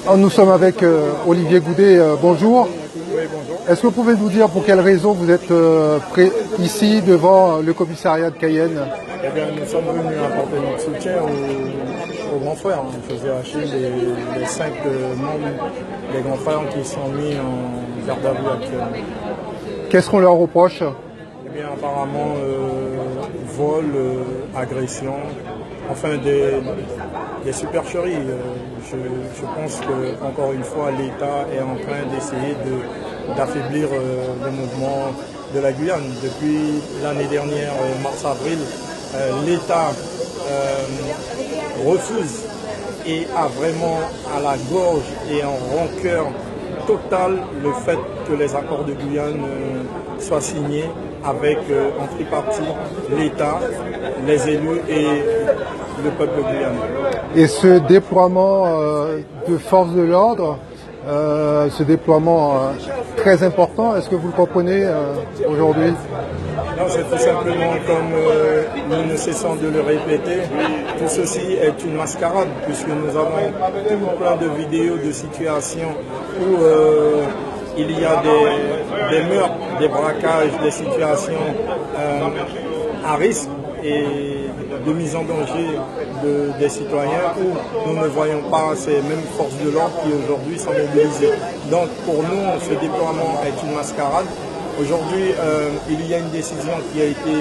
Alors, nous sommes avec Olivier Goudet, bonjour. Oui, bonjour. Est-ce que vous pouvez nous dire pour quelle raison vous êtes ici devant le commissariat de Cayenne? Eh bien, nous sommes venus apporter notre soutien aux grands frères. On faisait hacher les 5 membres des grands frères qui sont mis en garde à vue actuellement. Qu'est-ce qu'on leur reproche? Eh bien, apparemment, vol, agression, enfin des supercheries. Je pense que, encore une fois, l'État est en train d'essayer d'affaiblir le mouvement de la Guyane. Depuis l'année dernière, mars-avril, l'État refuse et a vraiment à la gorge et en rancœur totale le fait que les accords de Guyane soient signés avec en tripartie l'État, les élus et le peuple guyanais. Et ce déploiement de forces de l'ordre, ce déploiement très important, est-ce que vous le comprenez aujourd'hui? Non, c'est tout simplement comme nous ne cessons de le répéter, tout ceci est une mascarade puisque nous avons tout plein de vidéos de situations où il y a des meurtres, des braquages, des situations à risque et de mise en danger des citoyens où nous ne voyons pas ces mêmes forces de l'ordre qui aujourd'hui sont mobilisées. Donc pour nous, ce déploiement est une mascarade. Aujourd'hui, il y a une décision qui a été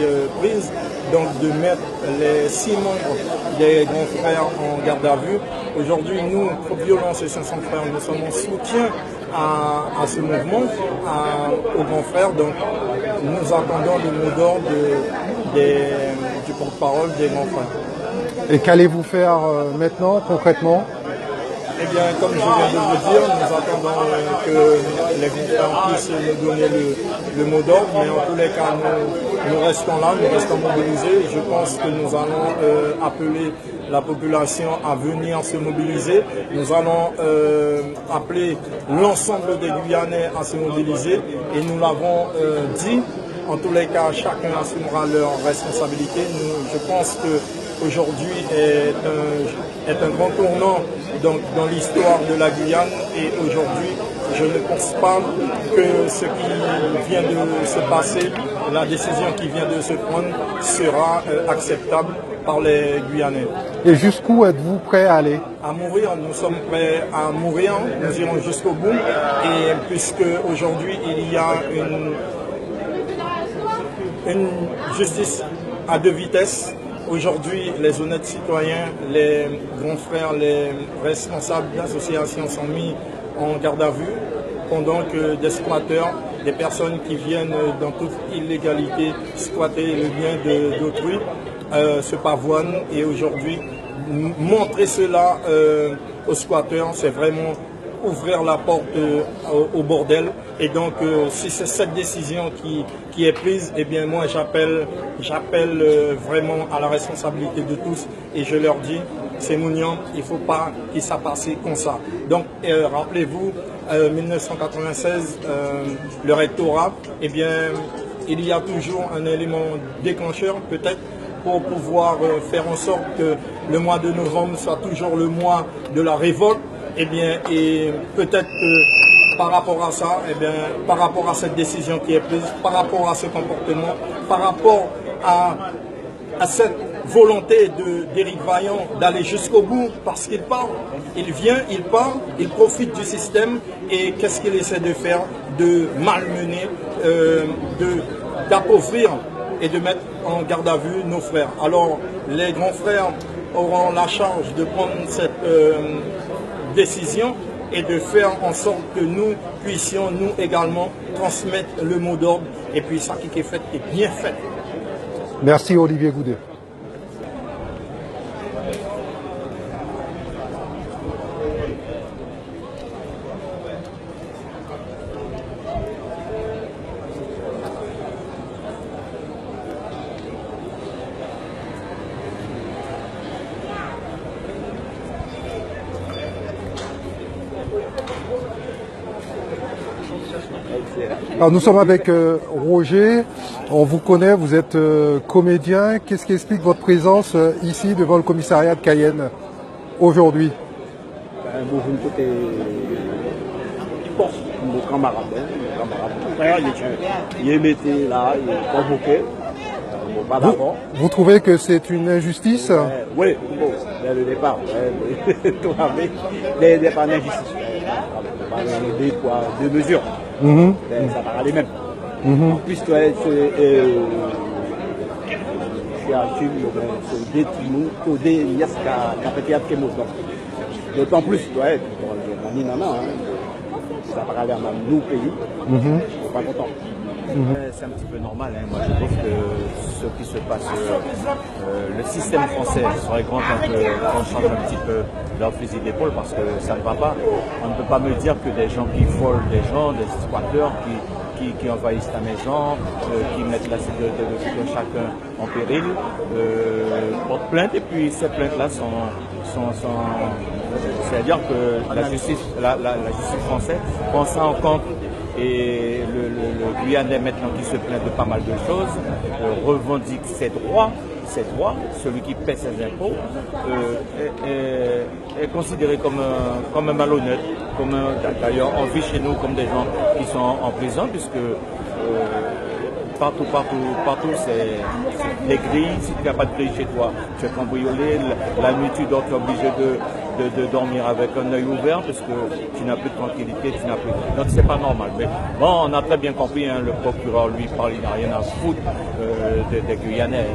prise donc de mettre les 6 membres des grands frères en garde à vue. Aujourd'hui, nous, Pro Violence et 500 frères, nous sommes en soutien à ce mouvement, aux grands frères. Donc, nous attendons le mot d'ordre du porte-parole des grands frères. Et qu'allez-vous faire maintenant, concrètement? Eh bien, comme je viens de vous dire, nous attendons que les gouvernements puissent nous donner le mot d'ordre, mais en tous les cas, nous restons là, nous restons mobilisés. Je pense que nous allons appeler la population à venir se mobiliser. Nous allons appeler l'ensemble des Guyanais à se mobiliser et nous l'avons dit. En tous les cas, chacun assumera leur responsabilité. Je pense qu'aujourd'hui est un grand tournant dans l'histoire de la Guyane et aujourd'hui, je ne pense pas que ce qui vient de se passer, la décision qui vient de se prendre sera acceptable par les Guyanais. Et jusqu'où êtes-vous prêt à aller? À mourir, nous sommes prêts à mourir, nous irons jusqu'au bout et puisque aujourd'hui il y a une justice à 2 vitesses. Aujourd'hui, les honnêtes citoyens, les grands frères, les responsables d'associations sont mis en garde à vue, pendant que des squatteurs, des personnes qui viennent dans toute illégalité squatter le bien d'autrui, se pavoinent. Et aujourd'hui, montrer cela aux squatteurs, c'est vraiment ouvrir la porte au bordel. Et donc, si c'est cette décision qui est prise, eh bien moi j'appelle vraiment à la responsabilité de tous et je leur dis, c'est mignon, il ne faut pas qu'il ça passe comme ça. Donc, rappelez-vous, 1996, le rectorat, eh bien, il y a toujours un élément déclencheur peut-être pour pouvoir faire en sorte que le mois de novembre soit toujours le mois de la révolte. Eh bien, et peut-être que par rapport à ça, eh bien, par rapport à cette décision qui est prise, par rapport à ce comportement, par rapport à cette volonté d'Éric Vaillant d'aller jusqu'au bout, parce qu'il parle, il vient, il parle, il profite du système et qu'est-ce qu'il essaie de faire? De malmener, d'appauvrir et de mettre en garde à vue nos frères. Alors, les grands frères auront la charge de prendre cette décision et de faire en sorte que nous puissions, nous également, transmettre le mot d'ordre. Et puis ça qui est fait est bien fait. Merci Olivier Goudet. Alors nous sommes avec Roger, on vous connaît, vous êtes comédien. Qu'est-ce qui explique votre présence ici devant le commissariat de Cayenne aujourd'hui? un beau côté force, mon camarade, mon frère, il est metté là, il est convoqué. Pas d'accord. Vous trouvez que c'est une injustice? Oui, bon, dès le départ, dès le départ, l'injustice. Des poids, deux mesures. Ça va aller même. Puisque d'autant plus, ça va aller à nous pays, je suis pas content. C'est un petit peu normal, hein. Moi je trouve que ce qui se passe, le système français serait grand qu'on change un petit peu leur fusil d'épaule parce que ça ne va pas. On ne peut pas me dire que des gens qui volent des gens, des squatteurs qui envahissent ta maison, qui mettent la sécurité de chacun en péril, portent plainte et puis ces plaintes-là c'est-à-dire que la justice française prend ça en compte. Et le Guyanais maintenant qui se plaint de pas mal de choses, revendique ses droits, celui qui paie ses impôts, est considéré comme un malhonnête, d'ailleurs on vit chez nous comme des gens qui sont en prison puisque partout c'est des grilles. Si tu n'as pas de grille chez toi, tu es cambriolé. La nuit, tu dors, tu es obligé de dormir avec un œil ouvert parce que tu n'as plus de tranquillité, donc c'est pas normal. Mais bon, on a très bien compris, hein, le procureur lui parle, il n'a rien à foutre des Guyanais.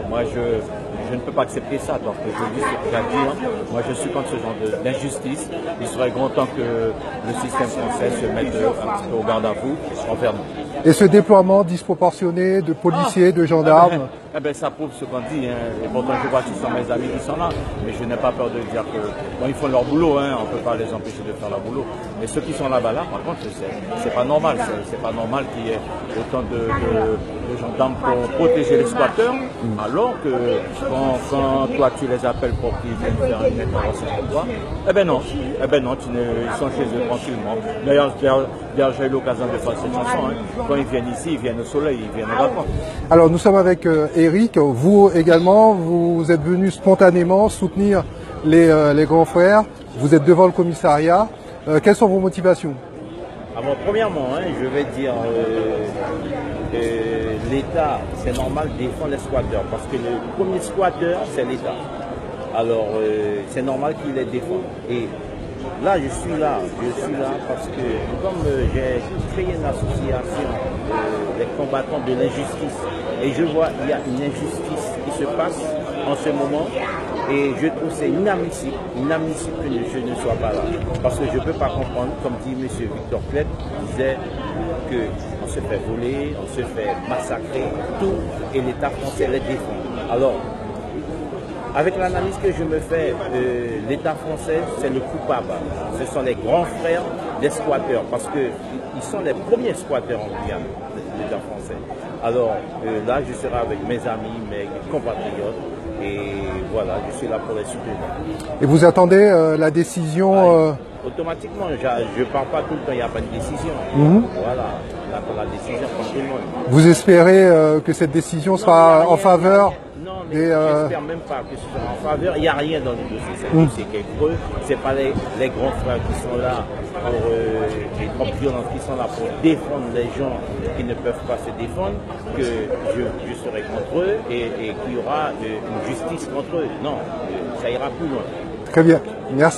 Moi, je ne peux pas accepter ça, donc je dis ce qu'il a dit. Hein. Moi, je suis contre ce genre d'injustice. Il serait grand temps que le système français se mette un petit peu au garde à vous envers nous. Et ce déploiement disproportionné de policiers, de gendarmes? Ça prouve ce qu'on dit. Hein. Et pourtant, je vois que ce sont mes amis qui sont là. Mais je n'ai pas peur de dire que bon, ils font leur boulot. Hein. On ne peut pas les empêcher de faire leur boulot. Mais ceux qui sont là-bas, par contre, c'est pas normal. C'est pas normal qu'il y ait autant de gendarmes pour protéger les squatteurs. Alors que quand toi, tu les appelles pour qu'ils viennent faire une intervention pour toi, non, ils sont chez eux tranquillement. D'ailleurs, j'ai eu l'occasion de faire cette chanson. Hein. Quand ils viennent ici, ils viennent au soleil, ils viennent aux vacances. Alors nous sommes avec Eric, vous également, vous êtes venu spontanément soutenir les grands frères, vous êtes devant le commissariat, quelles sont vos motivations? Alors premièrement, je vais dire que l'État, c'est normal, défend les squatteurs, parce que le premier squatteur, c'est l'État. Alors c'est normal qu'il les défende. Et là, je suis là parce que comme j'ai créé une association des combattants de l'injustice, et je vois qu'il y a une injustice qui se passe en ce moment, et je trouve c'est inadmissible que je ne sois pas là. Parce que je ne peux pas comprendre, comme dit M. Victor Klett, il disait qu'on se fait voler, on se fait massacrer, tout, et l'État français les défend. Alors, avec l'analyse que je me fais, l'État français, c'est le coupable. Ce sont les grands frères des squatteurs, parce qu'ils sont les premiers squatteurs en Guyane, l'État français. Alors là, je serai avec mes amis, mes compatriotes, et voilà, je suis là pour les soutenir. Et vous attendez la décision Automatiquement, je ne parle pas tout le temps, il n'y a pas de décision. Voilà, on attend la décision pour tout le monde. Vous espérez que cette décision sera en faveur? Non, mais j'espère même pas que ce soit en faveur. Il n'y a rien dans le dossier. C'est un dossier qui est creux. Ce n'est pas les grands frères qui sont là pour les groupes violents qui sont là pour défendre les gens qui ne peuvent pas se défendre, que je serai contre eux et qu'il y aura une justice contre eux. Non, ça ira plus loin. Très bien. Merci.